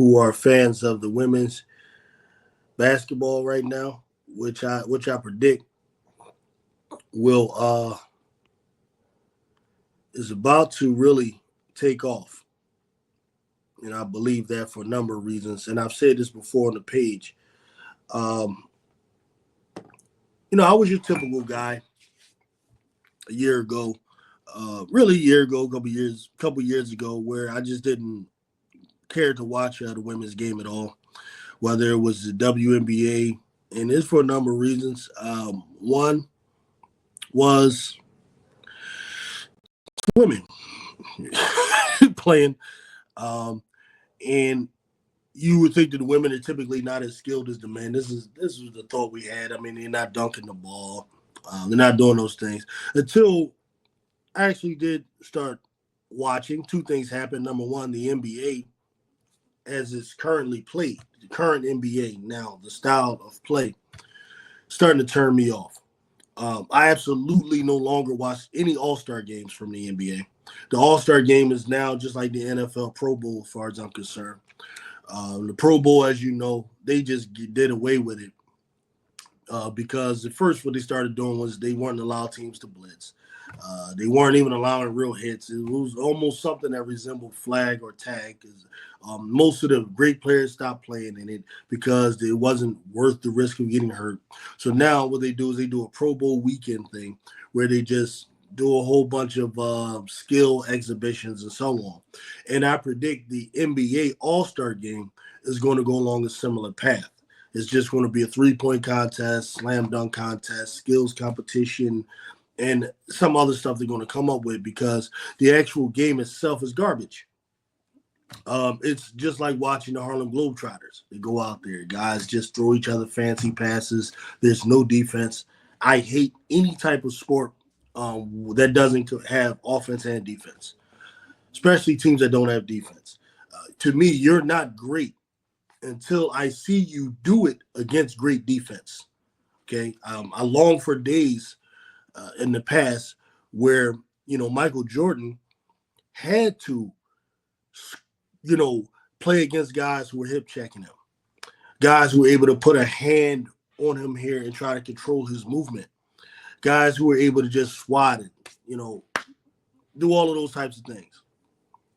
who are fans of the women's basketball right now, which I predict will is about to really take off. And I believe that for a number of reasons. And I've said this before on the page. I was your typical guy a year ago, really a year ago, a couple years ago, where I just didn't care to watch the women's game at all, whether it was the WNBA, and it's for a number of reasons. One was women playing, and you would think that the women are typically not as skilled as the men. This was the thought we had. I mean, they're not dunking the ball. They're not doing those things. Until I actually did start watching, two things happened. Number one, the NBA, as it's currently played, the current NBA now, the style of play, starting to turn me off. I absolutely no longer watch any All-Star games from the NBA. The All-Star game is now just like the NFL Pro Bowl, as far as I'm concerned. The Pro Bowl, as you know, they just did away with it because at first what they started doing was they weren't allowing teams to blitz. They weren't even allowing real hits. It was almost something that resembled flag or tag. Most of the great players stopped playing in it because it wasn't worth the risk of getting hurt. So now what they do is they do a Pro Bowl weekend thing where they just do a whole bunch of skill exhibitions and so on. And I predict the NBA All-Star game is going to go along a similar path. It's just going to be a three-point contest, slam dunk contest, skills competition, and some other stuff they're going to come up with because the actual game itself is garbage. It's just like watching the Harlem Globetrotters. They go out there. Guys just throw each other fancy passes. There's no defense. I hate any type of sport that doesn't have offense and defense, especially teams that don't have defense. To me, you're not great until I see you do it against great defense. Okay, I long for days in the past where Michael Jordan had to play against guys who were hip checking him, guys who were able to put a hand on him here and try to control his movement, guys who were able to just swat it, do all of those types of things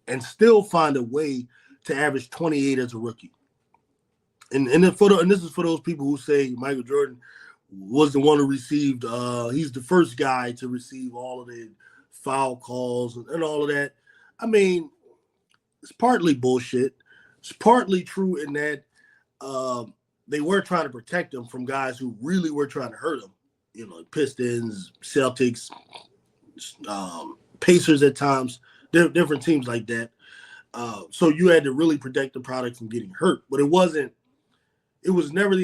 and still find a way to average 28 as a rookie. And this is for those people who say Michael Jordan was the one who received, he's the first guy to receive all of the foul calls and all of that. I mean, it's partly bullshit. It's partly true in that they were trying to protect him from guys who really were trying to hurt him. Pistons, Celtics, Pacers at times, different teams like that. So you had to really protect the product from getting hurt. But the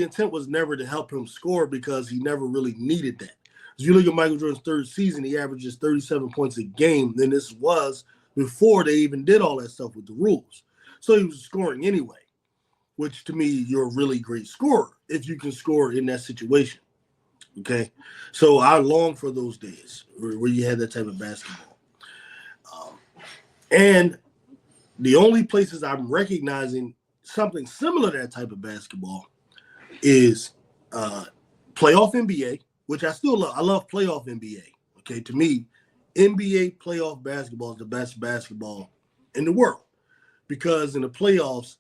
intent was never to help him score because he never really needed that. As you look at Michael Jordan's third season, he averages 37 points a game. Then this was before they even did all that stuff with the rules. So he was scoring anyway, which to me, you're a really great scorer if you can score in that situation. Okay, so I long for those days where you had that type of basketball. And the only places I'm recognizing something similar to that type of basketball is playoff NBA, which I still love. I love playoff NBA. Okay, to me, NBA playoff basketball is the best basketball in the world because in the playoffs,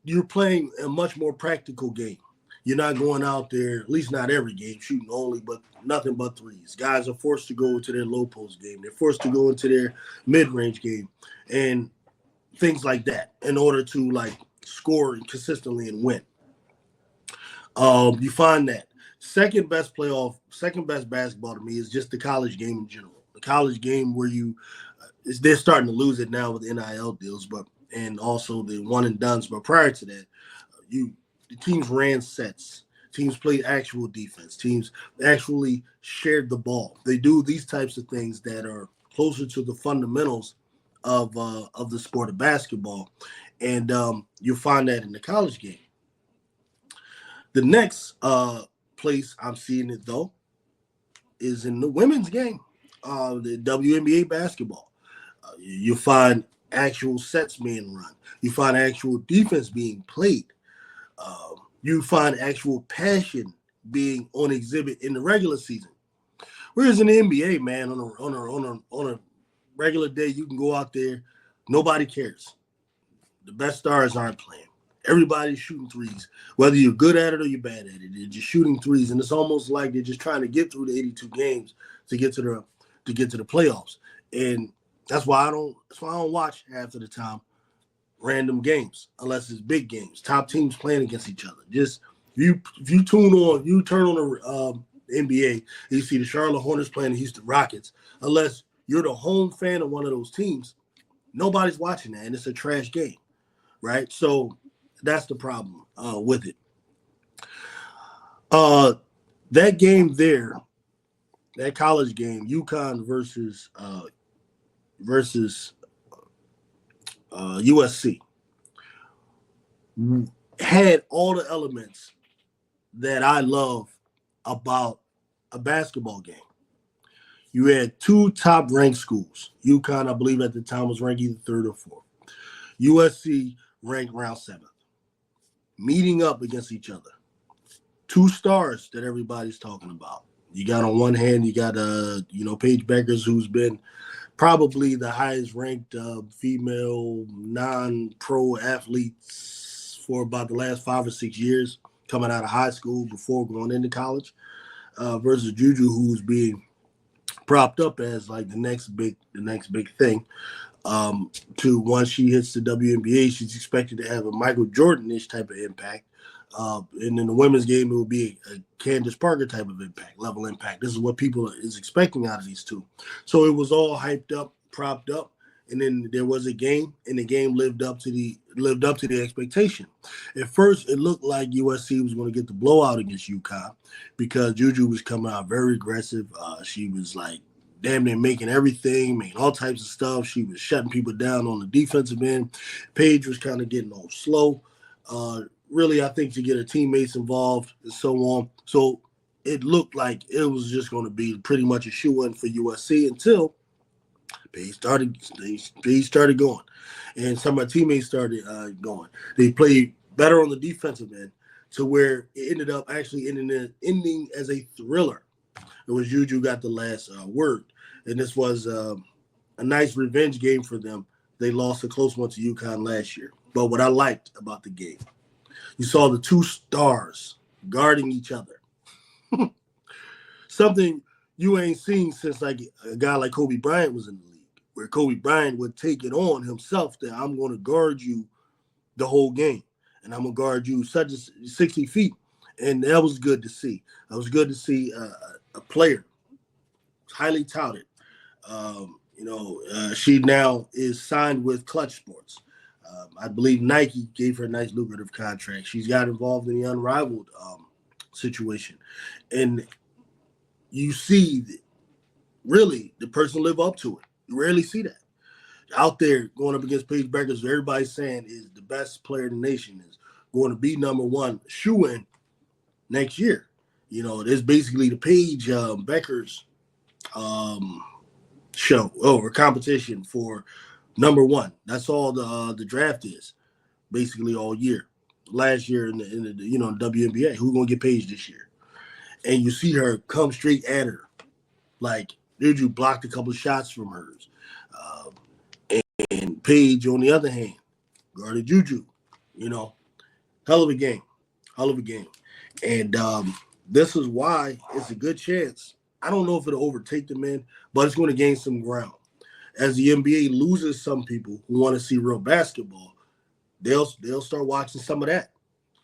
you're playing a much more practical game. You're not going out there, at least not every game, shooting only, but nothing but threes. Guys are forced to go into their low post game. They're forced to go into their mid-range game and things like that in order to score consistently and win. You find that second best basketball to me is just the college game in general. The college game where they're starting to lose it now with NIL deals, and also the one and dones. But prior to that, the teams ran sets. Teams played actual defense. Teams actually shared the ball. They do these types of things that are closer to the fundamentals of the sport of basketball, and you'll find that in the college game. The next place I'm seeing it though is in the women's game, the WNBA basketball. You find actual sets being run. You find actual defense being played. You find actual passion being on exhibit in the regular season. Whereas in the NBA, man, on a regular day, you can go out there, nobody cares. The best stars aren't playing. Everybody's shooting threes, whether you're good at it or you're bad at it. They're just shooting threes, and it's almost like they're just trying to get through the 82 games to get to the playoffs. And that's why I don't watch half of the time random games unless it's big games, top teams playing against each other. Just if you turn on the NBA, you see the Charlotte Hornets playing the Houston Rockets. Unless you're the home fan of one of those teams, nobody's watching that, and it's a trash game, right? So that's the problem with it. That game there, that college game, UConn versus USC, had all the elements that I love about a basketball game. You had two top-ranked schools. UConn, I believe at the time, was ranked either third or fourth. USC ranked around seventh, meeting up against each other. Two stars that everybody's talking about. You got on one hand, you got Paige Beckers, who's been probably the highest ranked female non-pro athletes for about the last 5 or 6 years, coming out of high school before going into college, versus Juju, who's being propped up as like the next big thing. To once she hits the WNBA, she's expected to have a Michael Jordan-ish type of impact. And in the women's game, it will be a Candace Parker type of level impact. This is what people is expecting out of these two. So it was all hyped up, propped up, and then there was a game, and the game lived up to the expectation. At first, it looked like USC was going to get the blowout against UConn because Juju was coming out very aggressive. She was like damn near making everything, making all types of stuff. She was shutting people down on the defensive end. Paige was kind of getting all slow. Really, I think to get her teammates involved and so on. So it looked like it was just going to be pretty much a shoe-in for USC until Paige started going. And some of my teammates started going. They played better on the defensive end to where it ended up actually ending as a thriller. It was Juju got the last word. And this was a nice revenge game for them. They lost a close one to UConn last year. But what I liked about the game, you saw the two stars guarding each other. Something you ain't seen since like a guy like Kobe Bryant was in the league, where Kobe Bryant would take it on himself that I'm going to guard you the whole game, and I'm going to guard you such as 60 feet. And that was good to see. It was good to see a player, highly touted. She now is signed with Clutch Sports. I believe Nike gave her a nice lucrative contract. She's got involved in the Unrivaled situation. And you see, really, the person live up to it. You rarely see that. Out there going up against Paige Beckers, who everybody's saying is the best player in the nation, is going to be number one shoe-in next year. There's basically the Paige Beckers show or competition for number one. That's all the draft is, basically all year. Last year in the WNBA, who's gonna get Paige this year? And you see her come straight at her, like Juju blocked a couple of shots from hers, and Paige on the other hand guarded Juju. Hell of a game, and this is why it's a good chance. I don't know if it'll overtake the men, but it's going to gain some ground. As the NBA loses some people who want to see real basketball, they'll start watching some of that.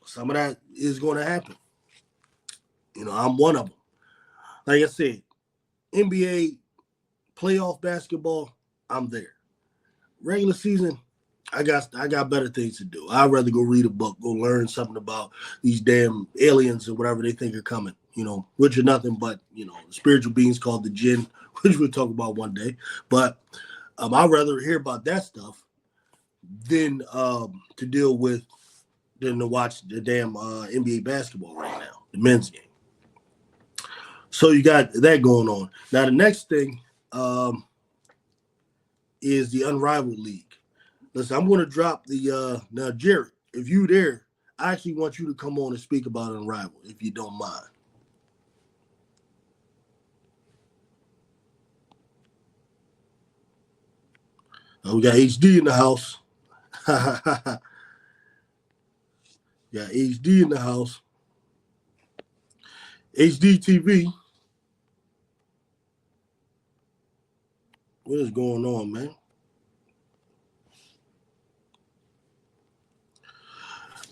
Some of that is going to happen. I'm one of them. Like I said, NBA playoff basketball, I'm there. Regular season, I got better things to do. I'd rather go read a book, go learn something about these damn aliens or whatever they think are coming, which are nothing but, spiritual beings called the jinn, which we'll talk about one day. But I'd rather hear about that stuff than to watch the damn NBA basketball right now, the men's game. So you got that going on. Now the next thing is the Unrivaled League. Listen, I'm going to drop the now, Jared. If you there, I actually want you to come on and speak about Unrivaled, if you don't mind. We got HD in the house. Got HD in the house. HDTV. What is going on, man?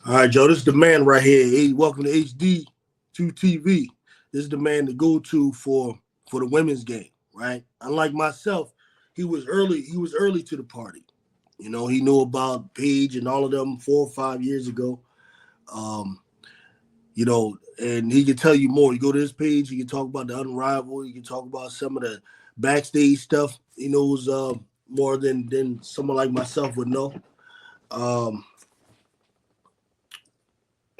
All right, Joe. This is the man right here. Hey, welcome to HD2TV. This is the man to go to for the women's game, right? Unlike myself, he was early. He was early to the party. You know, he knew about Paige and all of them 4 or 5 years ago. Um, you know, and he can tell you more. You go to his page, he can talk about the Unrivaled. He can talk about some of the backstage stuff. He knows more than someone like myself would know. Um,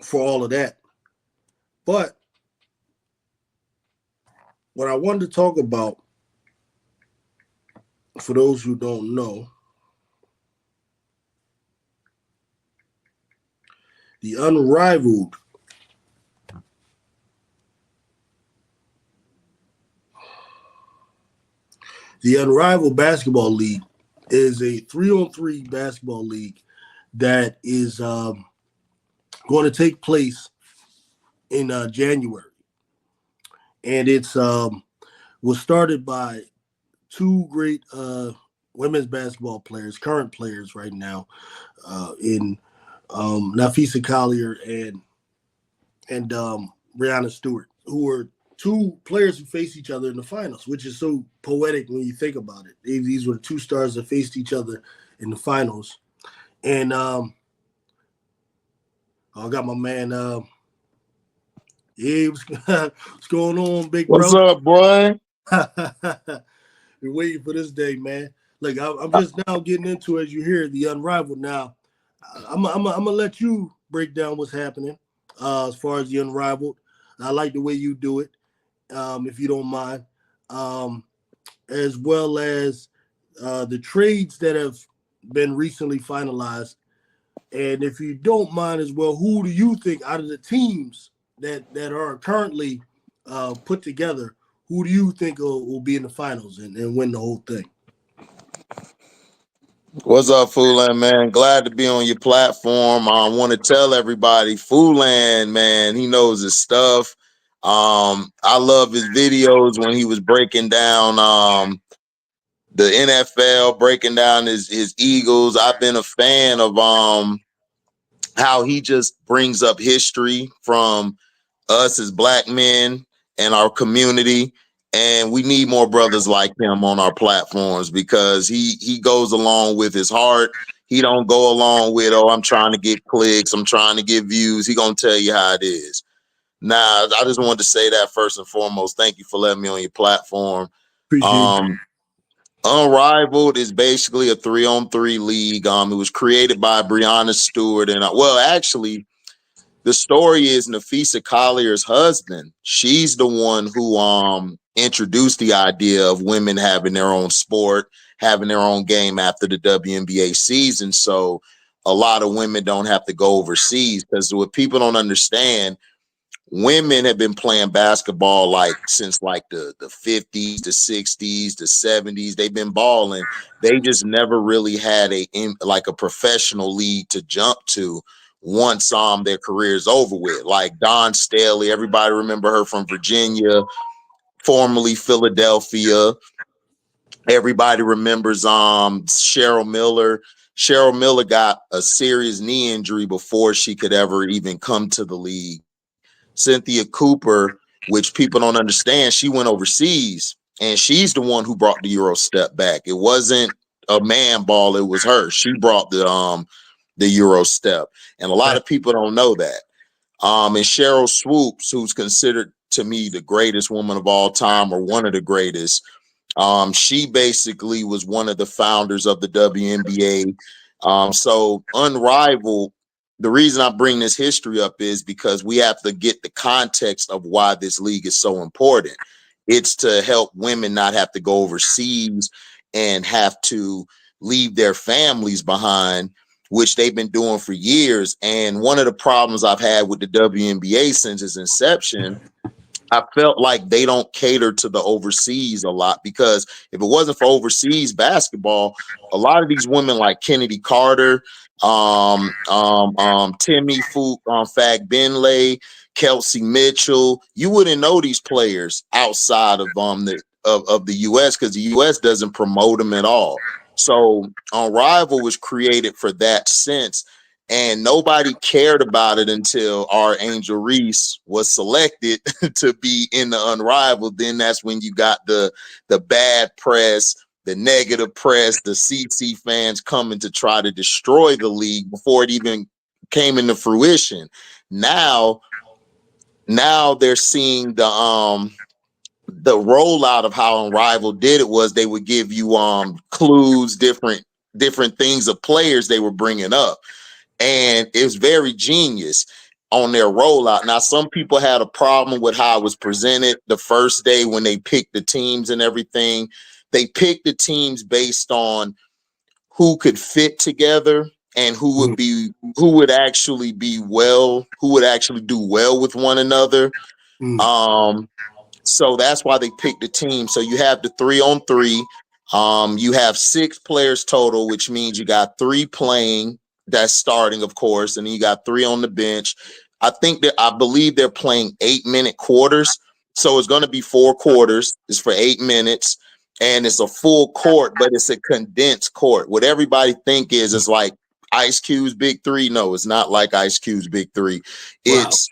for all of that. But what I wanted to talk about, for those who don't know, the Unrivaled Basketball League is a 3-on-3 basketball league that is going to take place in January. And it's was started by two great women's basketball players, current players right now, in Nafisa Collier and Brianna Stewart, who are two players who faced each other in the finals, which is so poetic when you think about it. These were the two stars that faced each other in the finals. And I got my man, what's going on, big bro? What's up, boy? Been waiting for this day, man. Like I'm just now getting into, as you hear, the Unrivaled. Now, I'm gonna let you break down what's happening as far as the Unrivaled. I like the way you do it, if you don't mind, as well as the trades that have been recently finalized. And if you don't mind as well, who do you think out of the teams that are currently put together, who do you think will be in the finals and win the whole thing? What's up, Foolan, man? Glad to be on your platform. I want to tell everybody, Foolan, man, he knows his stuff. I love his videos when he was breaking down the NFL, breaking down his Eagles. I've been a fan of how he just brings up history from us as black men and our community. And we need more brothers like him on our platforms because he goes along with his heart. He don't go along with, oh, I'm trying to get clicks, I'm trying to get views. He gonna tell you how it is. Now, I just wanted to say that first and foremost. Thank you for letting me on your platform. Appreciate you. Unrivaled is basically a 3-on-3 league. It was created by Brianna Stewart, and actually, the story is Nafisa Collier's husband. She's the one who introduced the idea of women having their own sport, having their own game after the WNBA season. So a lot of women don't have to go overseas, because what people don't understand, women have been playing basketball like since like the 50s, the 60s, the 70s. They've been balling. They just never really had a professional league to jump to once their career's over with. Like Dawn Staley, everybody remember her from Virginia, formerly Philadelphia. Everybody remembers Cheryl Miller. Cheryl Miller got a serious knee injury before she could ever even come to the league. Cynthia Cooper, which people don't understand, she went overseas, and she's the one who brought the Euro step back. It wasn't a man ball, it was her. She brought the Euro step, and a lot of people don't know that. And Cheryl Swoops, who's considered to me the greatest woman of all time, or one of the greatest, she basically was one of the founders of the WNBA. So Unrivaled, the reason I bring this history up is because we have to get the context of why this league is so important. It's to help women not have to go overseas and have to leave their families behind, which they've been doing for years. And one of the problems I've had with the WNBA since its inception, I felt like they don't cater to the overseas a lot, because if it wasn't for overseas basketball, a lot of these women like Kennedy Carter, Timmy Fag-Benlay, Kelsey Mitchell, you wouldn't know these players outside of the US, because the US doesn't promote them at all. So Rival was created for that sense. And nobody cared about it until our Angel Reese was selected to be in the Unrivaled. Then that's when you got the bad press, the negative press, the CC fans coming to try to destroy the league before it even came into fruition. Now they're seeing the rollout of how Unrivaled did it was they would give you clues, different things of players they were bringing up. And it was very genius on their rollout. Now, some people had a problem with how it was presented the first day when they picked the teams and everything. They picked the teams based on who could fit together and who would actually do well with one another. So that's why they picked the team. So you have the 3-on-3. You have 6 players total, which means you got 3 playing. That's starting, of course, and you got 3 on the bench. I believe they're playing 8-minute quarters. So it's going to be 4 quarters. It's for 8 minutes, and it's a full court, but it's a condensed court. What everybody think is it's like Ice Cube's Big Three. No, it's not like Ice Cube's Big Three. It's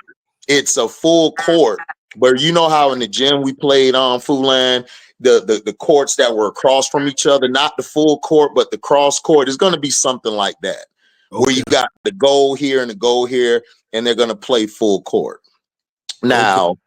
a full court. But you know how in the gym we played on Fulan, the courts that were across from each other, not the full court, but the cross court, is going to be something like that. Okay. Where you got the goal here and the goal here, and they're going to play full court. Now,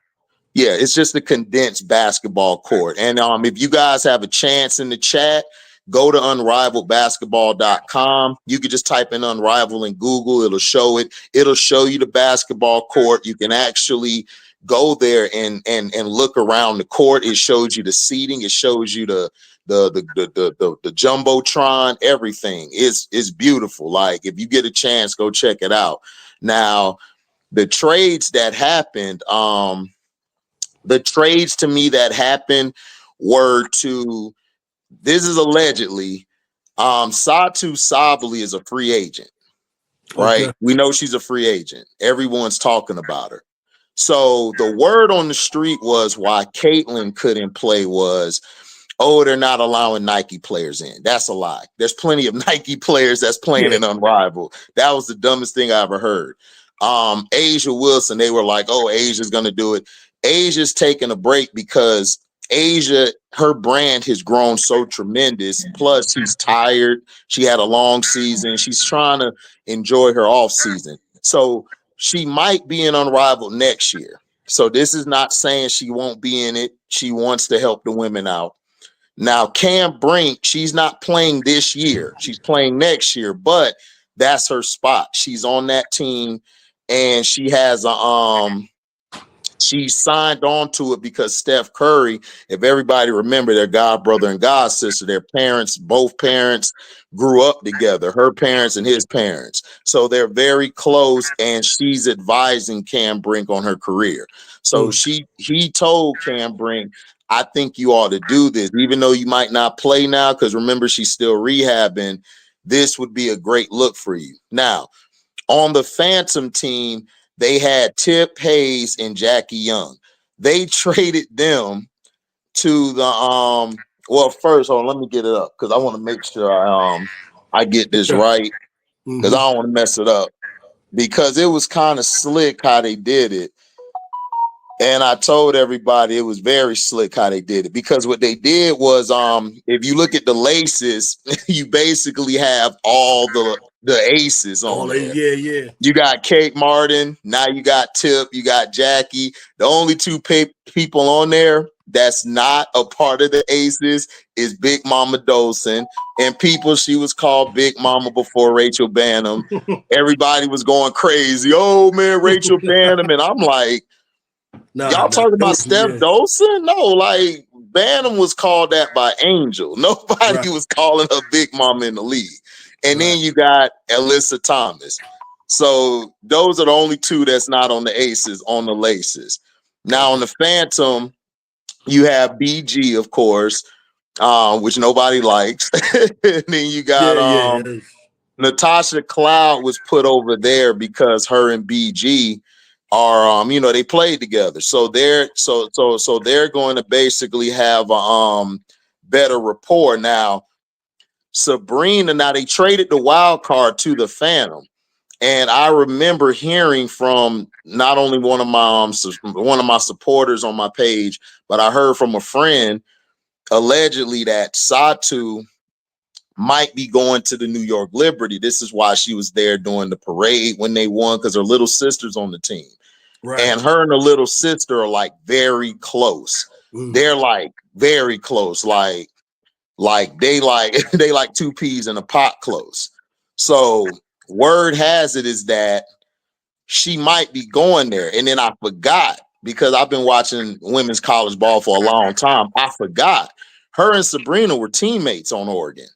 yeah, it's just a condensed basketball court. And if you guys have a chance in the chat, go to unrivaledbasketball.com. You could just type in Unrivaled in Google. It'll show it. It'll show you the basketball court. You can actually go there and look around the court. It shows you the seating. It shows you the jumbotron. Everything is beautiful. Like, if you get a chance, go check it out. Now, the trades that happened, to me that happened were to, this is allegedly, Satu Sabali is a free agent, right? Okay. We know she's a free agent. Everyone's talking about her. So the word on the street was why Caitlin couldn't play was, oh, they're not allowing Nike players in. That's a lie. There's plenty of Nike players that's playing in Unrivaled. That was the dumbest thing I ever heard. Asia Wilson, they were like, oh, Asia's going to do it. Asia's taking a break because Asia, her brand has grown so tremendous. Plus, she's tired. She had a long season. She's trying to enjoy her off season. So she might be in Unrivaled next year. So this is not saying she won't be in it. She wants to help the women out. Now, Cam Brink, she's not playing this year. She's playing next year, but that's her spot. She's on that team, and she has she signed on to it because Steph Curry, if everybody remember, their god brother and god sister, their parents, both parents grew up together, her parents and his parents. So they're very close, and she's advising Cam Brink on her career. So he told Cam Brink, I think you ought to do this, even though you might not play now, because remember, she's still rehabbing. This would be a great look for you. Now, on the Phantom team, they had Tip Hayes and Jackie Young. They traded them to the well, first, hold on, let me get it up because I want to make sure I get this right, because I don't want to mess it up, because it was kind of slick how they did it. And I told everybody it was very slick how they did it, because what they did was, if you look at the laces, you basically have all the aces on there. Yeah. You got Kate Martin, now you got Tip, you got Jackie. The only 2 people on there that's not a part of the aces is Big Mama Dolson. And people, she was called Big Mama before Rachel Banham. Everybody was going crazy. Oh man, Rachel Banham. And I'm like, y'all talking about Steph Dolson? No, like, Bantam was called that by Angel. Nobody Right. was calling her Big Mama in the league. And Right. then you got Alyssa Thomas. So those are the only two that's not on the aces, on the laces. Now on the Phantom, you have BG, of course, which nobody likes. And then you got Yeah. Natasha Cloud was put over there because her and BG are they played together. So they're going to basically have a better rapport. Now Sabrina, now they traded the wild card to the Phantom. And I remember hearing from not only one of my supporters on my page, but I heard from a friend allegedly that Satu might be going to the New York Liberty. This is why she was there during the parade when they won, because her little sister's on the team. Right. And her and her little sister are like very close. They're like very close. Like they like they like two peas in a pot close. So word has it is that she might be going there. And then I forgot, because I've been watching women's college ball for a long time. I forgot her and Sabrina were teammates on Oregon.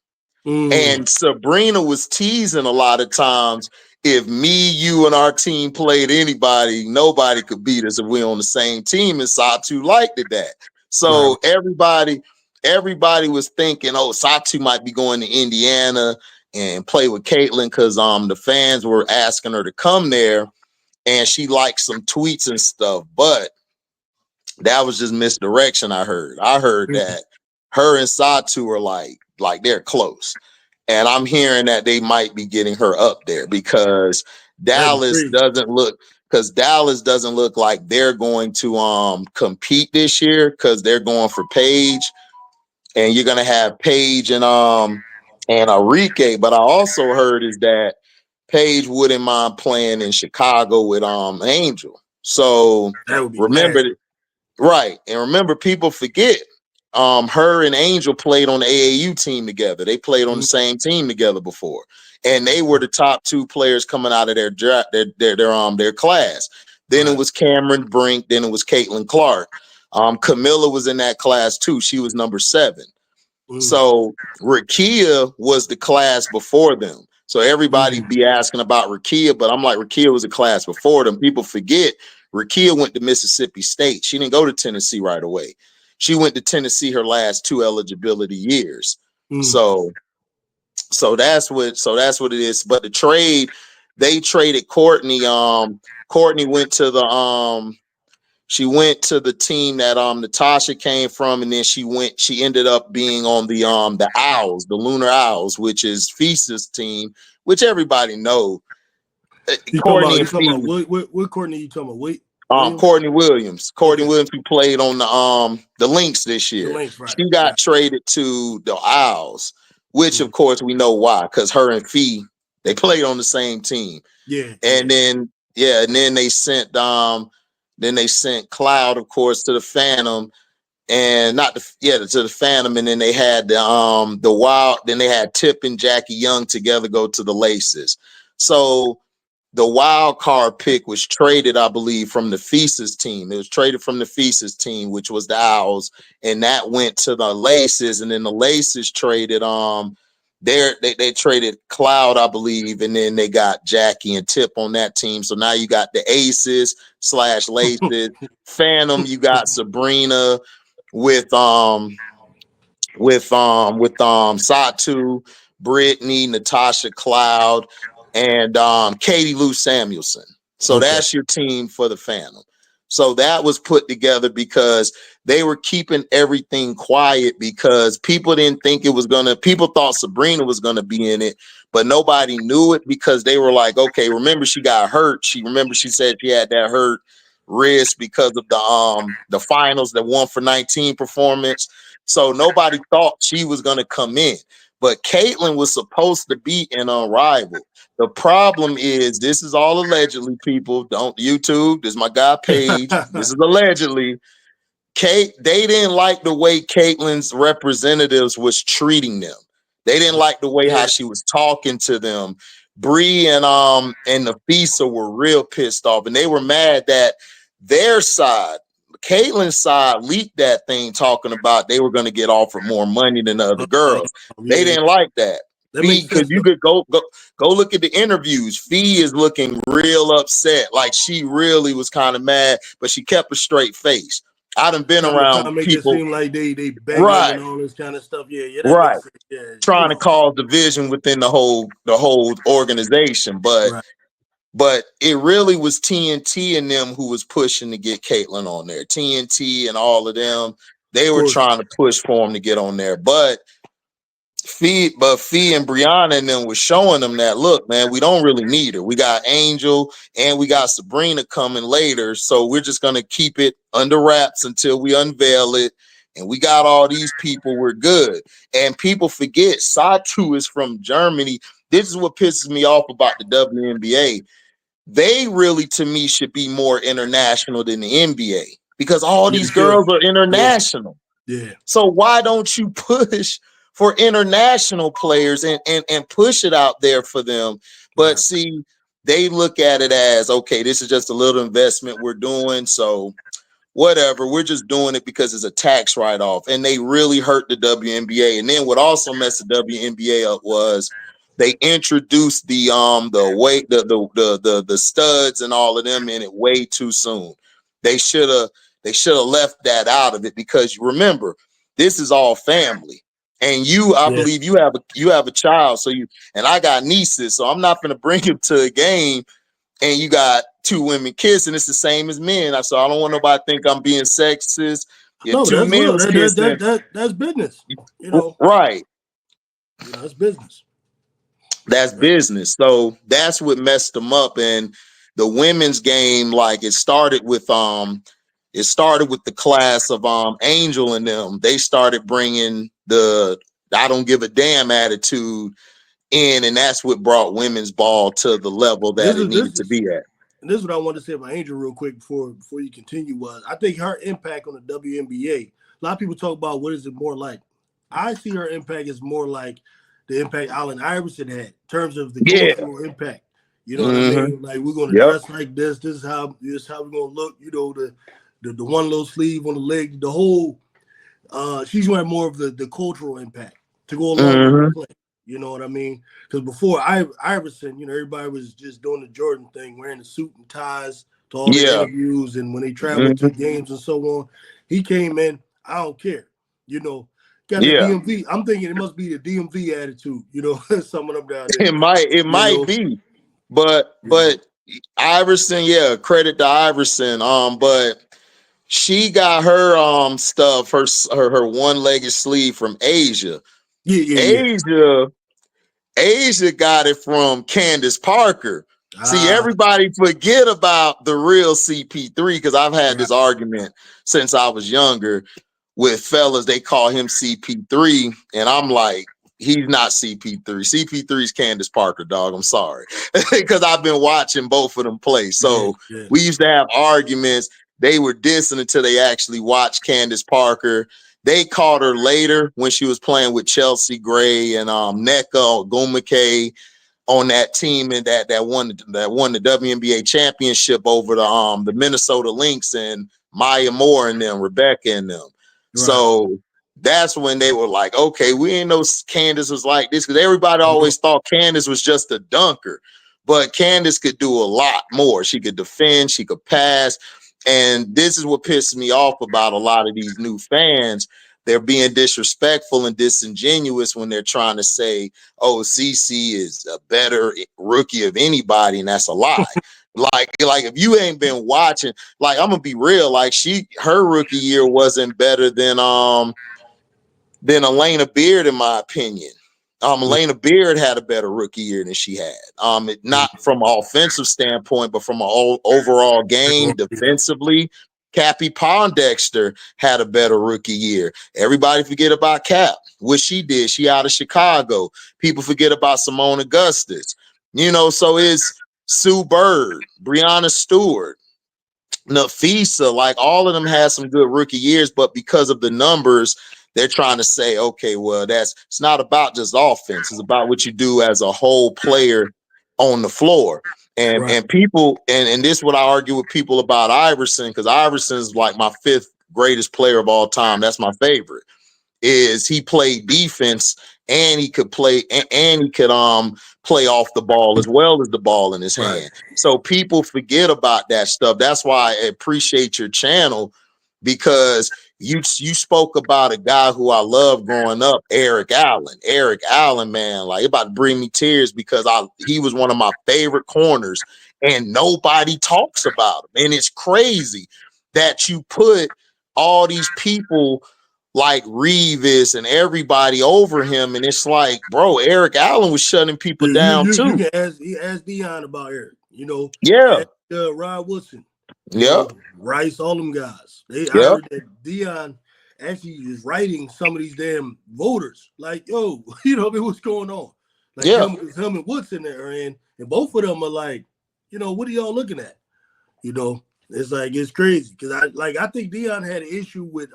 And Sabrina was teasing a lot of times, if me, you, and our team played anybody, nobody could beat us if we're on the same team. And Satu liked it that. So everybody was thinking, oh, Satu might be going to Indiana and play with Caitlin, because the fans were asking her to come there, and she liked some tweets and stuff. But that was just misdirection. I heard that her and Satu are like they're close. And I'm hearing that they might be getting her up there because Dallas doesn't look like they're going to compete this year, because they're going for Paige, and you're gonna have Paige and Enrique. But I also heard is that Paige wouldn't mind playing in Chicago with Angel. So That would be remember, nasty. right, and remember, people forget. Her and Angel played on the AAU team together. They played on the same team together before, and they were the top two players coming out of their draft, their class. Then it was Cameron Brink. Then it was Caitlin Clark. Camilla was in that class too. She was number 7. So Rakia was the class before them. So everybody be asking about Rakia, but I'm like, Rakia was a class before them. People forget Rakia went to Mississippi State. She didn't go to Tennessee right away. She went to Tennessee her last 2 eligibility years. So that's what it is. But the trade, they traded Courtney. Courtney went to the she went to the team that Natasha came from, and then she ended up being on the Owls, the Lunar Owls, which is Feasta's team, which everybody know. Courtney and Talking Fee, about what Courtney you talking about? Williams? Courtney Williams. Courtney Okay. Williams, who played on the Lynx this The year. Lynx, right. She got traded to the Owls, which of course we know why, because her and Fee, they played on the same team. And then they sent Cloud, of course, to the Phantom, and not to the Phantom, and then they had the Wild. Then they had Tip and Jackie Young together go to the Laces. So the wild card pick was traded, I believe, from the Feasta's team. It was traded from the Feasta's team, which was the Owls, and that went to the Laces, and then the Laces traded they traded Cloud, I believe, and then they got Jackie and Tip on that team. So now you got the Aces / Laces. Phantom, you got Sabrina with Satu, Brittany, Natasha Cloud, and Katie Lou Samuelson. So that's your team for the Phantom. So that was put together because they were keeping everything quiet, because people didn't think people thought Sabrina was gonna be in it, but nobody knew it, because they were like, okay, remember she got hurt. She said she had that hurt wrist because of the finals, that 1 for 19 performance. So nobody thought she was gonna come in. But Caitlin was supposed to be in Unrivaled. The problem is, this is all allegedly, people. Don't YouTube. This is my guy Paige. This is allegedly. They didn't like the way Caitlin's representatives was treating them. They didn't like the way how she was talking to them. Bree and Nafisa were real pissed off, and they were mad that their side, Caitlin's side leaked that thing talking about they were going to get offered more money than the other girls. They didn't like that. That Fee, makes because sense. you could go look at the interviews. Fee is looking real upset, like she really was kind of mad, but she kept a straight face. I done been Trying to around make it people, seem like they begging right, and all this kind of stuff. Yeah, that right, makes sense. Yeah, trying to cause division within the whole organization, right. but it really was TNT and them who was pushing to get Caitlyn on there. TNT and all of them, they Of were course. trying to push for him to get on there. But Fee and Brianna and them was showing them that, look, man, we don't really need her. We got Angel and we got Sabrina coming later. So we're just going to keep it under wraps until we unveil it. And we got all these people, we're good. And people forget Satu is from Germany. This is what pisses me off about the WNBA. They really, to me, should be more international than the NBA because all Yeah, these sure. girls are international. Yeah. So why don't you push for international players and push it out there for them? But Right. see, they look at it as, okay, this is just a little investment we're doing. So whatever, we're just doing it because it's a tax write-off. And they really hurt the WNBA. And then what also messed the WNBA up was they introduced the weight, the studs and all of them in it way too soon. They should have left that out of it because remember, this is all family. And I believe you have a child, so and I got nieces, so I'm not gonna bring him to a game and you got two women kissing. It's the same as men. So I don't want nobody to think I'm being sexist. No, Two that's men real. was kissing. That's business. You know. Right. That's business. That's business. So that's what messed them up. And the women's game, like it started with the class of Angel and them. They started bringing the I don't give a damn attitude in, and that's what brought women's ball to the level that it needed to be at. And this is what I wanted to say about Angel real quick before you continue was I think her impact on the WNBA. A lot of people talk about what is it more like. I see her impact as more like the impact Allen Iverson had in terms of the cultural impact. You know what I mean? Like we're gonna dress like this. This is how we're gonna look. You know, the one little sleeve on the leg, the whole she's wearing more of the cultural impact to go along with the play. You know what I mean? Because before Iverson, you know, everybody was just doing the Jordan thing, wearing the suit and ties to all the interviews, and when they traveled to games and so on, he came in. I don't care, you know. Got the DMV. I'm thinking it must be the DMV attitude, you know. Some of them down there. It might be, but Iverson, credit to Iverson. But she got her stuff, her one-legged sleeve from Asia. Asia got it from Candace Parker. See, everybody forget about the real CP3 because I've had this argument since I was younger with fellas. They call him CP3, and I'm like, he's not CP3. CP3 is Candace Parker, dog. I'm sorry, because I've been watching both of them play. So we used to have arguments. They were dissing until they actually watched Candace Parker. They caught her later when she was playing with Chelsea Gray and Nneka Ogwumike on that team and that won the WNBA championship over the Minnesota Lynx and Maya Moore and them, Rebecca and them. So that's when they were like, okay, we ain't know Candace was like this because everybody always thought Candace was just a dunker, but Candace could do a lot more. She could defend, she could pass. And this is what pisses me off about a lot of these new fans. They're being disrespectful and disingenuous when they're trying to say, oh, CC is a better rookie of anybody, and that's a lie. Like if you ain't been watching, like I'm gonna be real, like her rookie year wasn't better than Elena Beard, in my opinion. Elena Beard had a better rookie year than she had. Not from an offensive standpoint, but from an overall game defensively. Cappy Pondexter had a better rookie year. Everybody forget about Cap, what she did. She out of Chicago. People forget about Simone Augustus. You know, so it's Sue Bird, Breanna Stewart, Nafisa, like all of them had some good rookie years, but because of the numbers, they're trying to say, okay, well, it's not about just offense. It's about what you do as a whole player on the floor. And people, and this is what I argue with people about Iverson, because Iverson's like my fifth greatest player of all time. That's my favorite. Is he played defense and he could play and he could play off the ball as well as the ball in his hand. So people forget about that stuff. That's why I appreciate your channel, because you spoke about a guy who I love growing up, Eric Allen. Eric Allen, man, like it about to bring me tears, because he was one of my favorite corners and nobody talks about him. And it's crazy that you put all these people like Reeves and everybody over him, and it's like, bro, Eric Allen was shutting people down too. You can ask Dion about Eric. You know, yeah, ask, Rod Woodson. Yep. Rice, all them guys. I heard that Dion actually is writing some of these damn voters. Like, yo, you know, what's going on? Like, him and Woodson there, and both of them are like, you know, what are y'all looking at? You know, it's like, it's crazy, because I think Dion had an issue with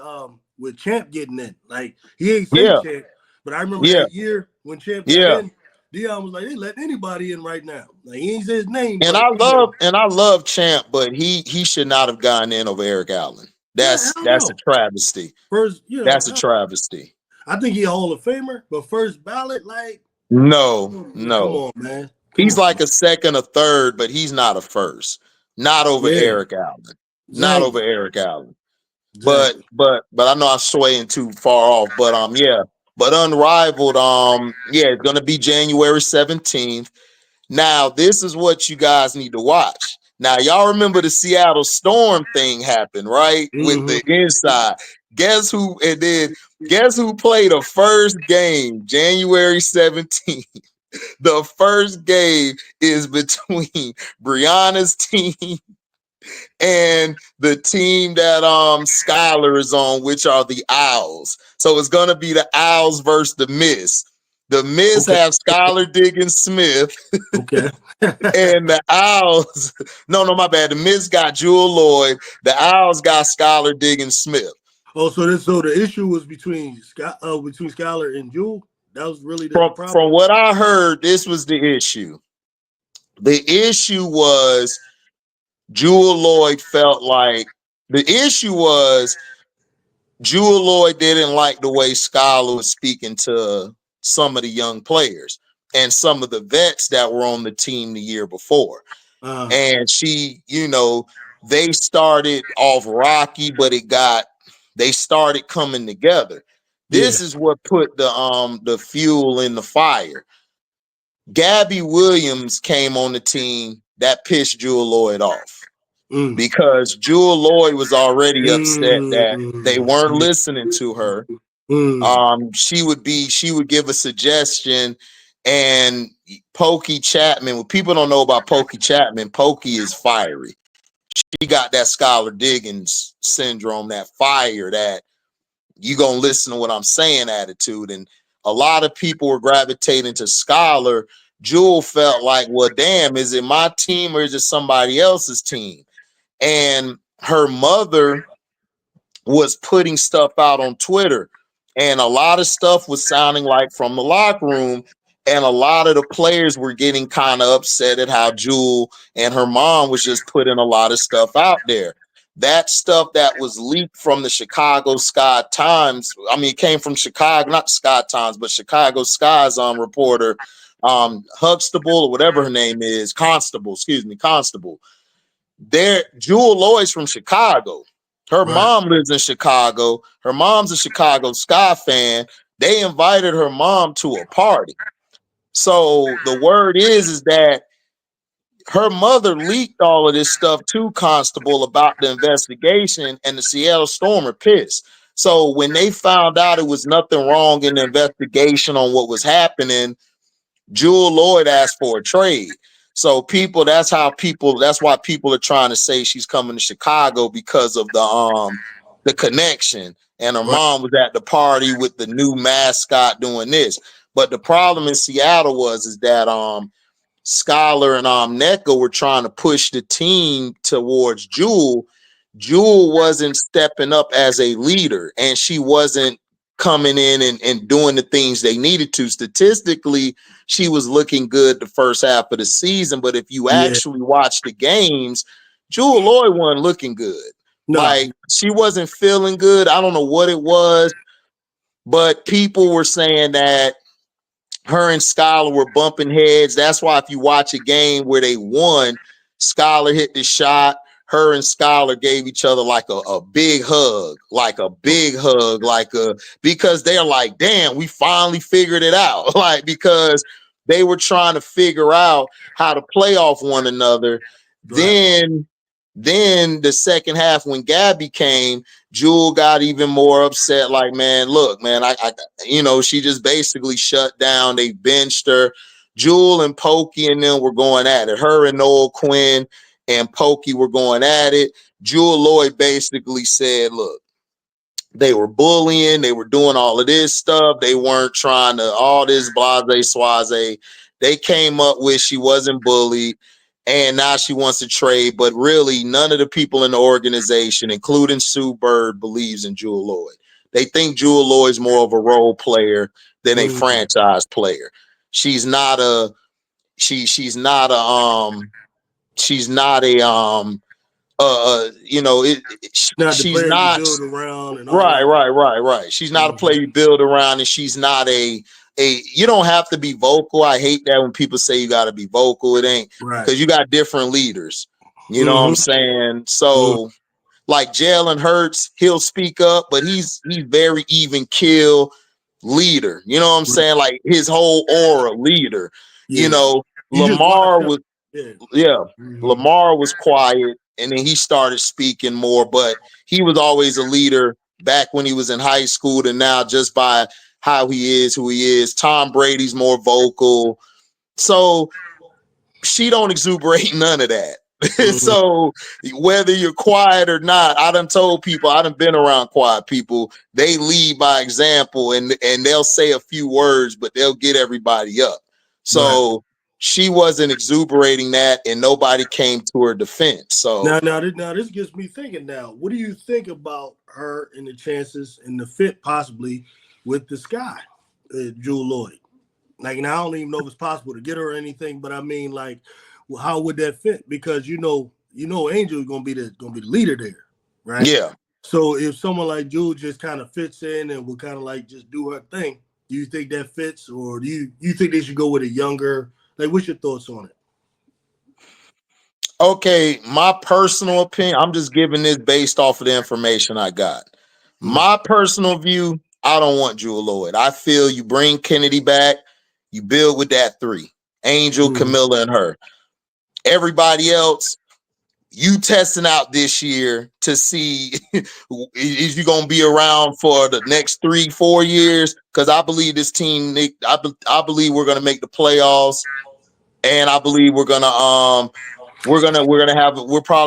Champ getting in. Like, he ain't say Champ, but I remember that year when Champ got in, Dion was like, they let anybody in right now. Like, he ain't say his name. And I love Champ, but he should not have gotten in over Eric Allen. That's a travesty. That's a travesty. I think he's a Hall of Famer, but first ballot, like, no. Come on, man. He's like a second or third, but he's not a first. Not over Eric Allen. Exactly. Not over Eric Allen. Exactly. But I know I'm swaying too far off. But but Unrivaled, it's gonna be January 17th. Now, this is what you guys need to watch. Now, y'all remember the Seattle Storm thing happened, right? With the inside. Guess who played the first game, January 17th? The first game is between Brianna's team and the team that Skylar is on, which are the Owls. So it's gonna be the Owls versus the Miss. The Miss have Skylar Diggins Smith. And the Owls, no, my bad. The Miss got Jewell Lloyd. The Owls got Skylar Diggins Smith. Oh, so the issue was between Skylar and Jewell? That was really the problem? From what I heard, this was the issue. The issue was Jewell Lloyd felt like Jewell Lloyd didn't like the way Skylar was speaking to some of the young players and some of the vets that were on the team the year before. And she, they started off rocky, but they started coming together. This is what put the fuel in the fire. Gabby Williams came on the team that pissed Jewell Lloyd off. Because Jewell Lloyd was already upset that they weren't listening to her. She would give a suggestion, and Pokey Chapman, what people don't know about Pokey Chapman, Pokey is fiery. She got that Skylar Diggins syndrome, that fire, that you gonna listen to what I'm saying attitude. And a lot of people were gravitating to Skylar. Jewell felt like, well, damn, is it my team or is it somebody else's team? And her mother was putting stuff out on Twitter, and a lot of stuff was sounding like from the locker room, and a lot of the players were getting kind of upset at how Jewell and her mom was just putting a lot of stuff out there. That stuff that was leaked from the Chicago Sky Times, I mean, it came from Chicago, not the Sky Times, but Chicago Sky's reporter, Huxtable, or whatever her name is, Constable. Jewell Lloyd's from Chicago. Her mom lives in Chicago. Her mom's a Chicago Sky fan. They invited her mom to a party. So the word is that her mother leaked all of this stuff to Constable about the investigation, and the Seattle Storm are pissed. So when they found out it was nothing wrong in the investigation on what was happening, Jewell Lloyd asked for a trade. So that's why people are trying to say she's coming to Chicago, because of the connection. And her mom was at the party with the new mascot doing this. But the problem in Seattle is that Skylar and NECA were trying to push the team towards Jewell. Jewell wasn't stepping up as a leader, and she wasn't coming in and doing the things they needed to. Statistically, she was looking good the first half of the season, but if you actually watch the games, Jewell Lloyd wasn't looking good. No. Like, she wasn't feeling good. I don't know what it was, but people were saying that her and Skylar were bumping heads. That's why if you watch a game where they won, Skylar hit the shot. Her and Skylar gave each other like a big hug, because they're like, damn, we finally figured it out. Like, because they were trying to figure out how to play off one another. Right. Then the second half, when Gabby came, Jewell got even more upset. Like, man, look, man, I she just basically shut down. They benched her. Jewell and Pokey and them were going at it. Her and Noel Quinn and Pokey were going at it. Jewell Lloyd basically said, look, they were bullying. They were doing all of this stuff. They weren't trying to, all this blase swaze. They came up with she wasn't bullied. And now she wants to trade, but really none of the people in the organization, including Sue Bird, believes in Jewell Lloyd. They think Jewell Lloyd's more of a role player than a franchise player. She's not a she's not a she's not a Not the she's player you not build around and all right, that. right. She's not a player you build around, and she's not a you don't have to be vocal. I hate that when people say you got to be vocal. It ain't, because you got different leaders. You know what I'm saying? So like Jalen Hurts, he'll speak up, but he's very even kill leader. You know what I'm saying? Like his whole aura leader. Yeah. You just watch Lamar him. was Yeah. Lamar was quiet, and then he started speaking more, but he was always a leader back when he was in high school, and now just by how he is, who he is. Tom Brady's more vocal. So she don't exuberate none of that. So whether you're quiet or not, I done told people, I done been around quiet people, they lead by example, and they'll say a few words, but they'll get everybody up. So she wasn't exuberating that, and nobody came to her defense. So now this gets me thinking. Now, what do you think about her and the chances and the fit possibly with the Sky, Jewell Lloyd? Like, now I don't even know if it's possible to get her or anything, but I mean, like, well, how would that fit? Because Angel is gonna be the leader there, right? Yeah. So if someone like Jewell just kind of fits in and will kind of like just do her thing, do you think that fits, or do you think they should go with a younger? Like, what's your thoughts on it? Okay, my personal opinion, I'm just giving this based off of the information I got. My personal view, I don't want Jewell Lloyd. I feel you bring Kennedy back, you build with that three, Angel, Camilla, and her. Everybody else, you testing out this year to see if you're going to be around for the next 3-4 years, because I believe this team, I believe we're going to make the playoffs, and I believe we're probably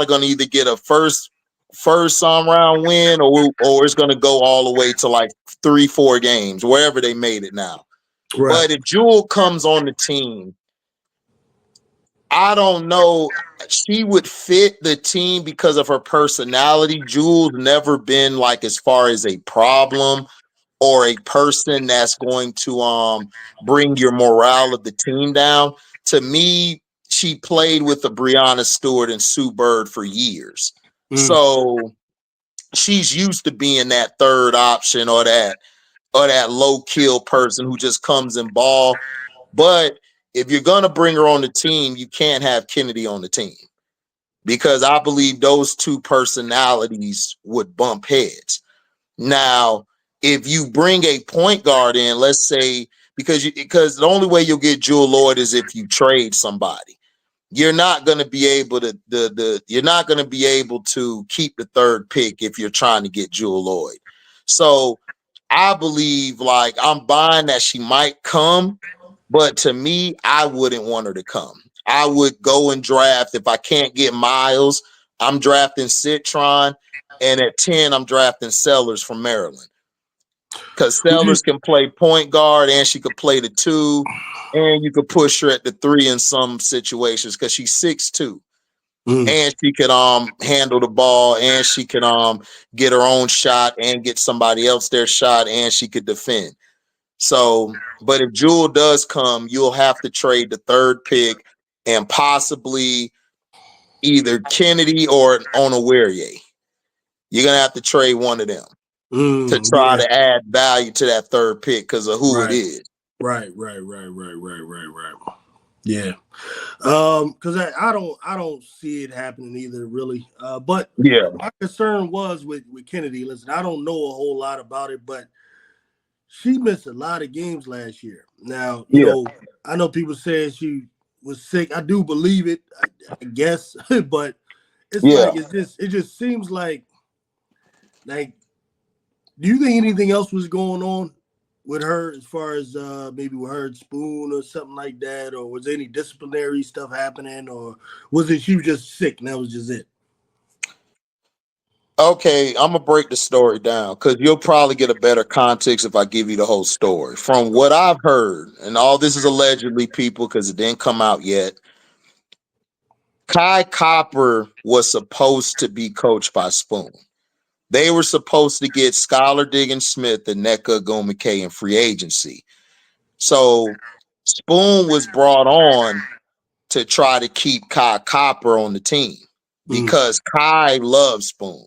gonna either get a first round win, or it's gonna go all the way to like 3-4 games, wherever they made it now. Right. But if Jewell comes on the team, I don't know. She would fit the team because of her personality. Jewell's never been like, as far as a problem or a person that's going to bring your morale of the team down. To me, she played with the Breonna Stewart and Sue Bird for years. So she's used to being that third option, or that low kill person who just comes and ball. But if you're gonna bring her on the team, you can't have Kennedy on the team, because I believe those two personalities would bump heads. Now, if you bring a point guard in, let's say, because the only way you'll get Jewell Lloyd is if you trade somebody. You're not going to be able to you're not going to be able to keep the third pick if you're trying to get Jewell Lloyd. So I believe, like, I'm buying that she might come, but to me, I wouldn't want her to come. I would go and draft, if I can't get Miles, I'm drafting Citron, and at 10, I'm drafting Sellers from Maryland. Because Sellers can play point guard, and she could play the 2, and you could push her at the 3 in some situations, because she's 6'2". Mm. and she could handle the ball, and she could get her own shot and get somebody else their shot, and she could defend. So, but if Jewell does come, you'll have to trade the third pick and possibly either Kennedy or Onowerie. You're gonna have to trade one of them to try Yeah. to add value to that third pick because of who it Right. is. Right. Yeah. Because I don't see it happening either, really. But Yeah, my concern was with Kennedy. Listen, I don't know a whole lot about it, but she missed a lot of games last year. Now, yeah, I know people saying she was sick. I do believe it, I guess, but it's yeah. like it just seems like. Do you think anything else was going on with her as far as maybe with her and Spoon or something like that, or was there any disciplinary stuff happening, or was it she was just sick and that was just it? Okay, I'm gonna break the story down because you'll probably get a better context if I give you the whole story. From what I've heard, and all this is allegedly, people, because it didn't come out yet. Kai Copper was supposed to be coached by Spoon. They were supposed to get Skylar Diggins Smith and Nneka Ogwumike in free agency. So Spoon was brought on to try to keep Kai Copper on the team Mm, because Kai loves Spoon.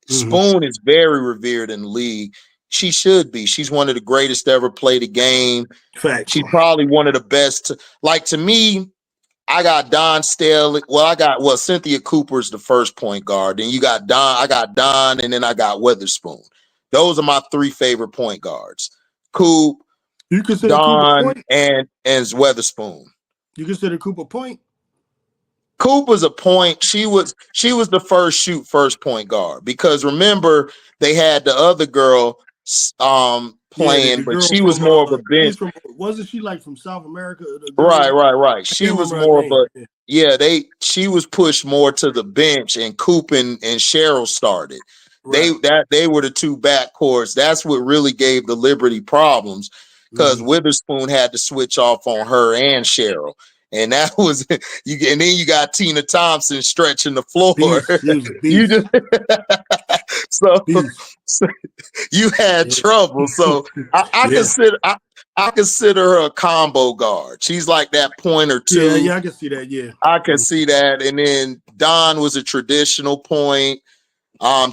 mm-hmm. Spoon is very revered in the league. She should be. She's one of the greatest to ever play the game. Facts. She's probably one of the best. Like to me, I got Don Staley. Well, Cynthia Cooper's the first point guard. Then you got Don. I got Don, and then I got Weatherspoon. Those are my three favorite point guards: Coop, You consider Cooper Don, point? and Weatherspoon. You consider Cooper point? Coop was a point. She was the first point guard because remember they had the other girl Yeah, playing, the but girl she was from more of a bench. she's from wasn't she like from South America? The girl Right. I She can't was remember her more of name. a yeah. She was pushed more to the bench, and Coop and Cheryl started. Right. They were the two backcourts. That's what really gave the Liberty problems because Mm-hmm. Witherspoon had to switch off on her and Cheryl, and that was you. And then you got Tina Thompson stretching the floor. Beast. She was a You beast. just so, Beast. so you had Yeah. trouble. So I Yeah. consider I consider her a combo guard. She's like that pointer too. Yeah, I can see that. Yeah. I can see that. And then Don was a traditional point.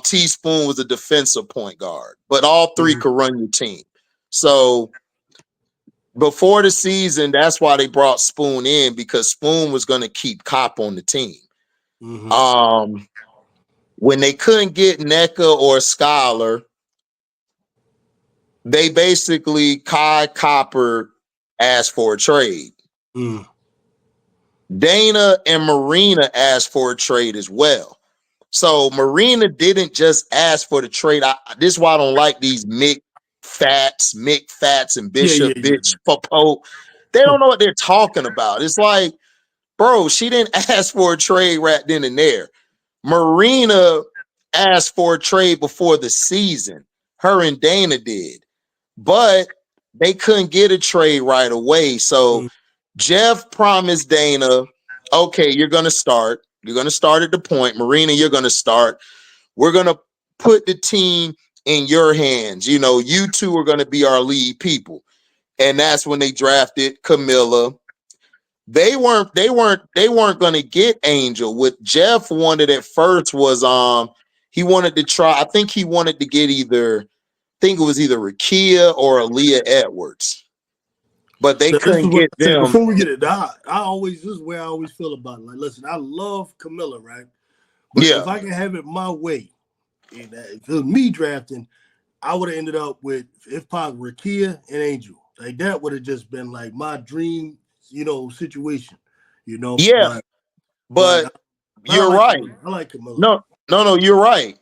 Teaspoon was a defensive point guard. But all three Mm-hmm. could run your team. So before the season, that's why they brought Spoon in because Spoon was going to keep Cop on the team. Mm-hmm. Um, when they couldn't get Nneka or Scholar, they basically Kai Copper asked for a trade. Mm. Dana and Marina asked for a trade as well. So Marina didn't just ask for the trade. This is why I don't like these Mick Fats, and Bishop bitch Pope. They don't know what they're talking about. It's like, bro, she didn't ask for a trade right then and there. Marina asked for a trade before the season. Her and Dana did. But they couldn't get a trade right away. So Mm. Jeff promised Dana, okay, you're going to start. You're going to start at the point. Marina, you're going to start. We're going to put the team in your hands. You two are going to be our lead people. And that's when they drafted Camilla. They weren't going to get Angel. What Jeff wanted at first was he wanted to try. I think he wanted to get think it was either Rakia or Aaliyah Edwards, but they So this is couldn't what get I said them. before we get it. This is where I always feel about it. Like, listen, I love Camilla, right? But Yeah, if I can have it my way, and if it was me drafting, I would have ended up with, if possible, Rakia and Angel. Like that would have just been like my dream, situation. yeah, But but but I you're like right. Camilla. I like Camilla. No, you're right.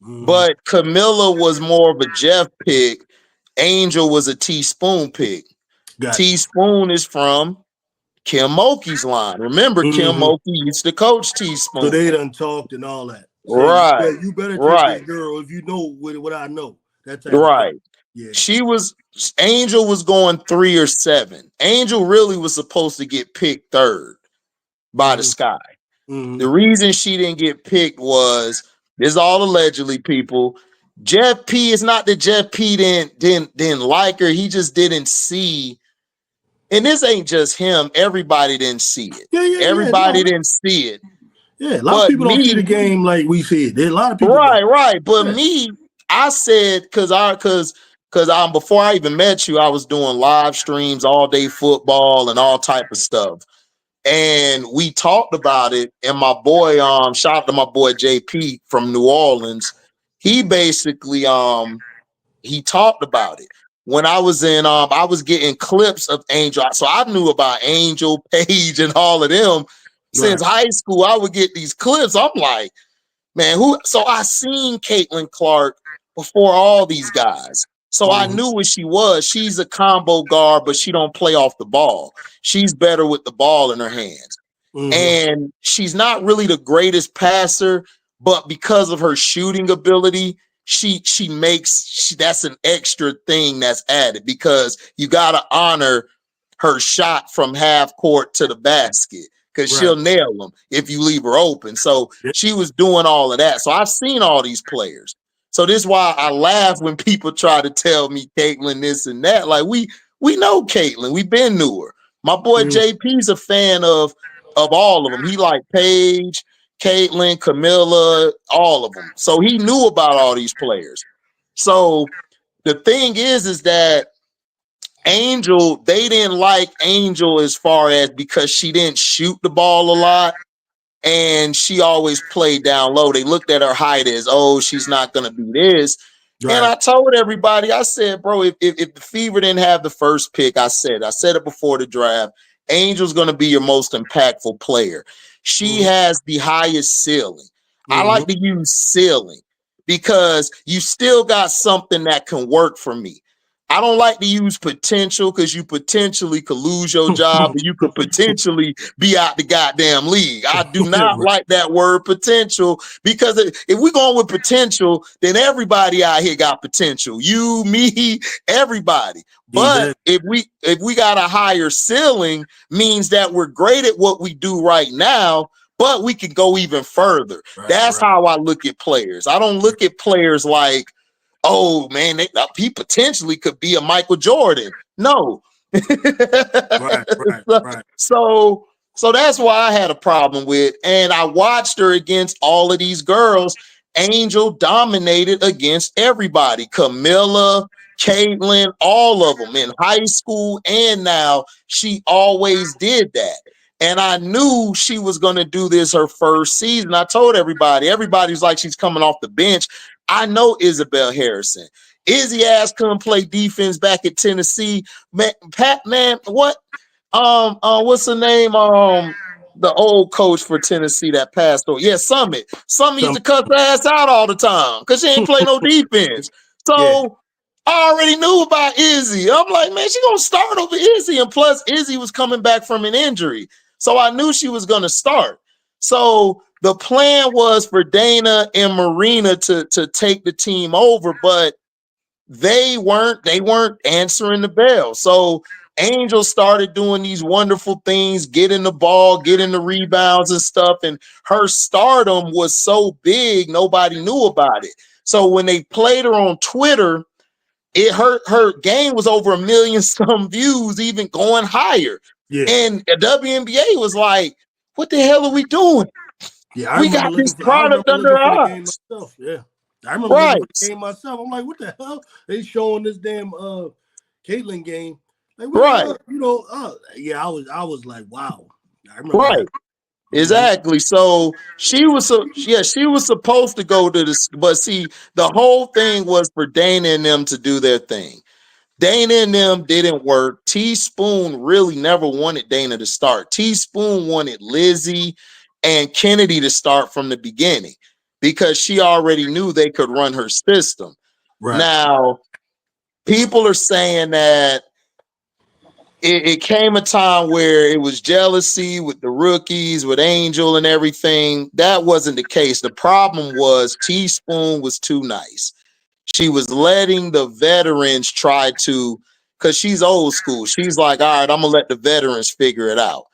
Mm-hmm. But Camilla was more of a Jeff pick. Angel was a Teaspoon pick. Gotcha. Teaspoon is from Kim Mulkey's line. Remember, Kim Mm-hmm. Mulkey used to coach So Teaspoon. they done talked and all that. Saying, Right, you better take this right, girl if you know what I know. That type of thing. right. Yeah. Angel was going 3 or 7. Angel really was supposed to get picked third by the Mm-hmm. Sky. Mm-hmm. The reason she didn't get picked was, this is all allegedly, people. Jeff P, it's not that Jeff P didn't like her. He just didn't see. And this ain't just him. Everybody didn't see it. Yeah. Everybody No. didn't see it. Yeah, a lot of But people don't see the me, game like we see it. There a lot of people don't. right. But Yeah. me, I said, because before I even met you, I was doing live streams, all day football and all type of stuff. And we talked about it. And my boy, shout out to my boy JP from New Orleans. He basically he talked about it. When I was I was getting clips of Angel. So I knew about Angel, Page, and all of them since high school. I would get these clips. I'm like, man, who? So I seen Caitlin Clark before all these guys. So I knew what she was. She's a combo guard, but she don't play off the ball. She's better with the ball in her hands. And she's not really the greatest passer, but because of her shooting ability, that's an extra thing that's added, because you got to honor her shot from half court to the basket, because she'll nail them if you leave her open. So she was doing all of that. So I've seen all these players. So this is why I laugh when people try to tell me Caitlin this and that. Like, we know Caitlin. We've been knew her. My boy JP's a fan of all of them. He like Paige, Caitlin, Camilla, all of them. So he knew about all these players. So the thing is that Angel, they didn't like Angel as far as because she didn't shoot the ball a lot and she always played down low. They looked at her height as, oh, she's not going to do this. And I told everybody, I said, bro, if the Fever didn't have the first pick, I said it before the draft, Angel's going to be your most impactful player. She has the highest ceiling. I like to use ceiling because you still got something that can work for me. I don't like to use potential because you potentially could lose your job or you could potentially be out the goddamn league. I do not like that word potential, because if we're going with potential, then everybody out here got potential. You, me, everybody. But if we got a higher ceiling, means that we're great at what we do right now, but we can go even further. That's how I look at players. I don't look at players like, oh man, he potentially could be a Michael Jordan. No. So that's why I had a problem with, and I watched her against all of these girls. Angel dominated against everybody. Camilla, Caitlin, all of them in high school and now. She always did that. And I knew she was going to do this her first season. I told everybody's like, she's coming off the bench. I know Isabel Harrison. Izzy ass couldn't play defense back at Tennessee. Man, Pat, man, what? What's the name? The old coach for Tennessee that passed away. Yeah, Summit. Summit used to cuss her ass out all the time because she ain't play no defense. So I already knew about Izzy. I'm like, man, she gonna start over Izzy. And plus, Izzy was coming back from an injury. So I knew she was gonna start. So the plan was for Dana and Marina to take the team over, but they weren't answering the bell. So Angel started doing these wonderful things, getting the ball, getting the rebounds and stuff. And her stardom was so big, nobody knew about it. So when they played her on Twitter, her game was over 1 million some views, even going higher. And the WNBA was like, what the hell are we doing? Yeah, we got this product under our eyes. Yeah. I remember looking for the game myself. I'm like, what the hell? They showing this damn Caitlin game. Like, I was like, wow. I remember that. Exactly. So she was supposed to go to this, but see, the whole thing was for Dana and them to do their thing. Dana and them didn't work. Teaspoon really never wanted Dana to start. Teaspoon wanted Lizzie and Kennedy to start from the beginning because she already knew they could run her system. Now, people are saying that it came a time where it was jealousy with the rookies, with Angel and everything. That wasn't the case. The problem was Teaspoon was too nice. She was letting the veterans try to, because she's old school. She's like, all right, I'm going to let the veterans figure it out.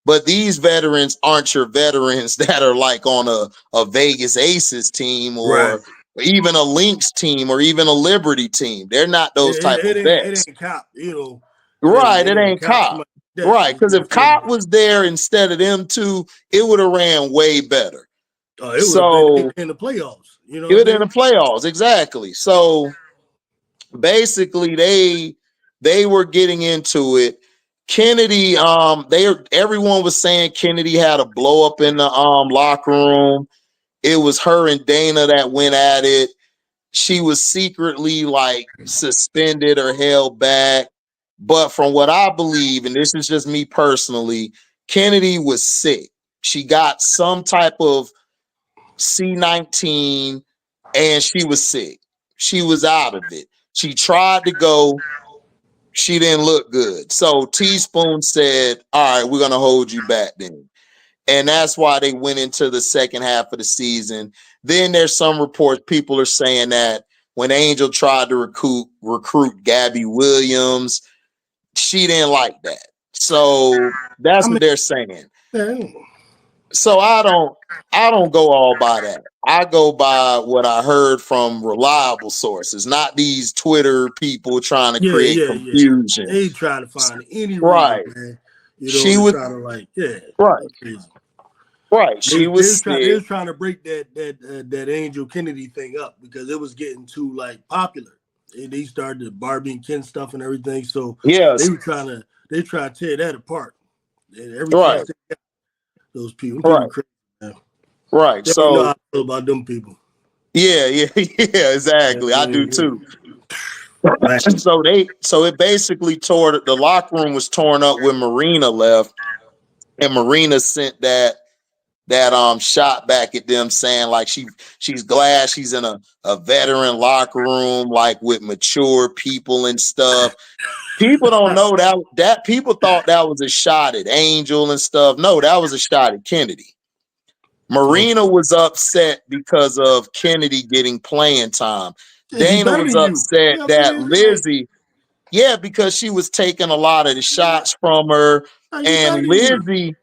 But these veterans aren't your veterans that are like on a Vegas Aces team or even a Lynx team or even a Liberty team. They're not those type of vets. It ain't Cop, you know. Right, it ain't Cop. Cop. Right, because if Cop was there instead of them two, it would have ran way better. It would have been in the playoffs. You know, it would have been in the playoffs, exactly. So basically, they were getting into it. Kennedy, everyone was saying Kennedy had a blow up in the locker room. It was her and Dana that went at it. She was secretly like suspended or held back. But from what I believe, and this is just me personally, Kennedy was sick. She got some type of C19 and she was sick. She was out of it. She tried to go. She didn't look good. So Teaspoon said, all right, we're going to hold you back then. And that's why they went into the second half of the season. Then there's some reports, people are saying that when Angel tried to recruit Gabby Williams, she didn't like that. So that's what they're saying. So I don't go all by that. I go by what I heard from reliable sources, not these Twitter people trying to create confusion. Yeah. They try to find any reason, man. You know, she was trying to like, right. She was trying to break that Angel Kennedy thing up because it was getting too like popular. They started the Barbie and Ken stuff and everything. So they try to tear that apart. And every chance they got, those people crazy, man. Right. They don't know how I feel about them people. Yeah, exactly. I do too. So it basically the locker room was torn up when Marina left, and Marina sent that shot back at them saying like she's glad she's in a veteran locker room, like with mature people and stuff. People don't know that people thought that was a shot at Angel and stuff. No, that was a shot at Kennedy. Marina was upset because of Kennedy getting playing time. Dana was upset that Lizzie, because she was taking a lot of the shots from her. And Lizzie,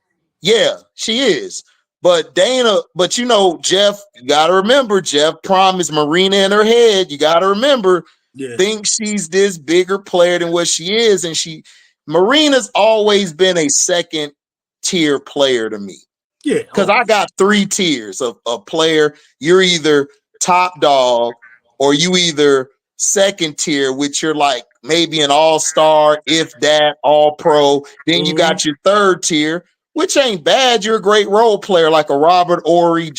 she is. But Dana, Jeff, you got to remember, Jeff promised Marina in her head, you got to remember, thinks she's this bigger player than what she is. And Marina's always been a second tier player to me. Yeah, because I got 3 tiers of player. You're either top dog or you either second tier, which you're like maybe an all-star, if that, all-pro. Then you got your third tier, which ain't bad. You're a great role player, like a Robert Ory,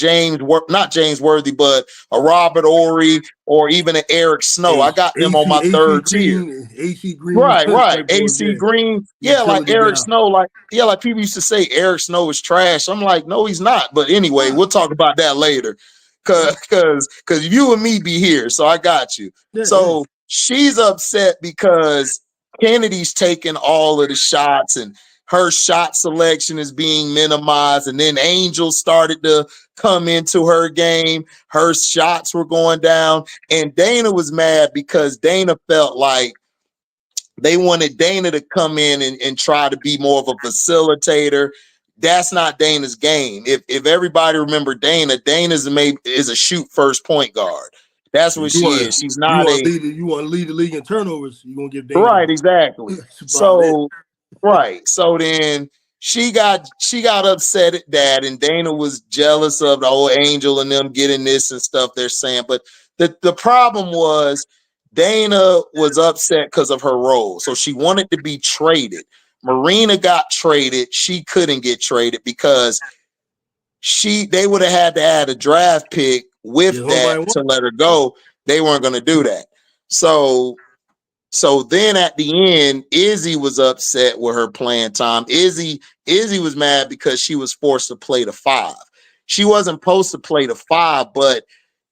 not James Worthy, but a Robert Ory or even an Eric Snow. I got them on my third tier. AC Green. Right. AC Green. Yeah, like Eric Snow. Like people used to say Eric Snow is trash. I'm like, no, he's not. But anyway, we'll talk about that later. Cause you and me be here. So I got you. So she's upset because Kennedy's taking all of the shots and her shot selection is being minimized. And then Angel started to come into her game. Her shots were going down. And Dana was mad because Dana felt like they wanted Dana to come in and try to be more of a facilitator. That's not Dana's game. If everybody remember Dana's is a shoot first point guard. That's what she is. She's not you want to lead the league in turnovers. You're gonna give Dana right, exactly. So then she got upset at that, and Dana was jealous of the old Angel and them getting this and stuff they're saying. But the problem was Dana was upset because of her role. So she wanted to be traded. Marina got traded. She couldn't get traded because they would have had to add a draft pick with that to let her go. They weren't going to do that. So then at the end, Izzy was upset with her playing time. Izzy was mad because she was forced to play the 5. She wasn't supposed to play the 5, but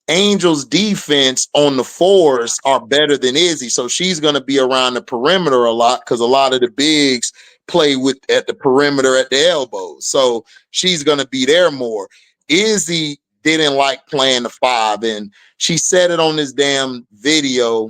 Angel's defense on the 4s are better than Izzy. So she's going to be around the perimeter a lot because a lot of the bigs play at the perimeter at the elbows. So she's going to be there more. Izzy didn't like playing the 5, and she said it on this damn video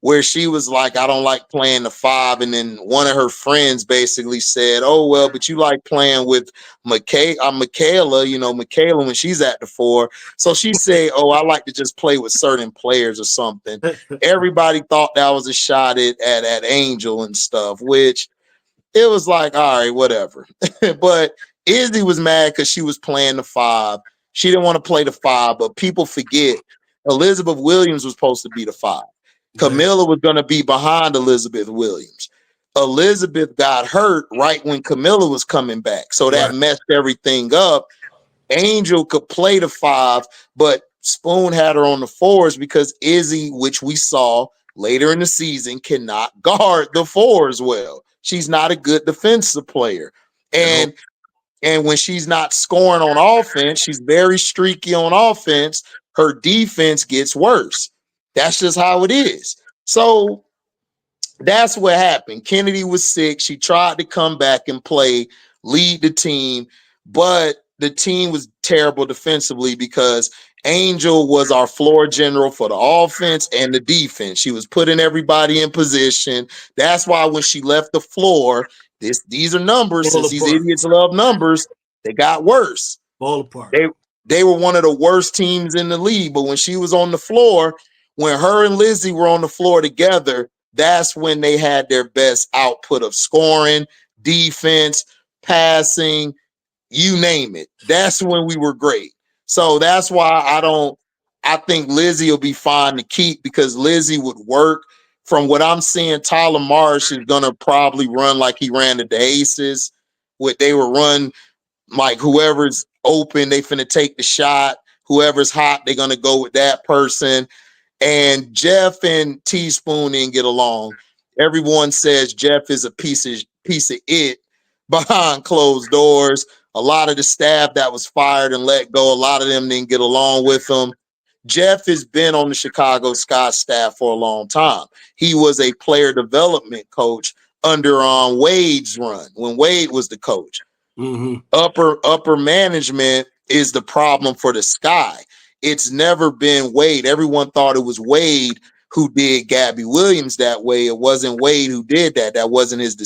where she was like, I don't like playing the 5. And then one of her friends basically said, oh, well, but you like playing with Michaela, Michaela when she's at the 4. So she said, oh, I like to just play with certain players or something. Everybody thought that was a shot at Angel and stuff, which it was like, all right, whatever. But Izzy was mad because she was playing the 5. She didn't want to play the 5, but people forget Elizabeth Williams was supposed to be the 5. Camilla was going to be behind Elizabeth Williams. Elizabeth got hurt right when Camilla was coming back. So that messed everything up. Angel could play the 5, but Spoon had her on the 4s because Izzy, which we saw later in the season, cannot guard the 4s well. She's not a good defensive player. And when she's not scoring on offense, she's very streaky on offense. Her defense gets worse. That's just how it is. So that's what happened. Kennedy was sick. She tried to come back and play, lead the team, but the team was terrible defensively because Angel was our floor general for the offense and the defense. She was putting everybody in position. That's why when she left the floor, these are numbers. Since these idiots love numbers, they got worse. Fall apart. They were one of the worst teams in the league. But when she was on the floor, when her and Lizzie were on the floor together, that's when they had their best output of scoring, defense, passing, you name it. That's when we were great. So that's why I think Lizzie will be fine to keep because Lizzie would work. From what I'm seeing, Tyler Marsh is going to probably run like he ran at the Aces. They will run like whoever's open, they finna take the shot. Whoever's hot, they're going to go with that person. And Jeff and Teaspoon didn't get along. Everyone says Jeff is a piece of it behind closed doors. A lot of the staff that was fired and let go, a lot of them didn't get along with him. Jeff has been on the Chicago Sky staff for a long time. He was a player development coach under Wade's run when Wade was the coach. Mm-hmm. Upper management is the problem for the Sky. It's never been Wade. Everyone thought it was Wade who did Gabby Williams that way. It wasn't Wade who did that. That wasn't his decision.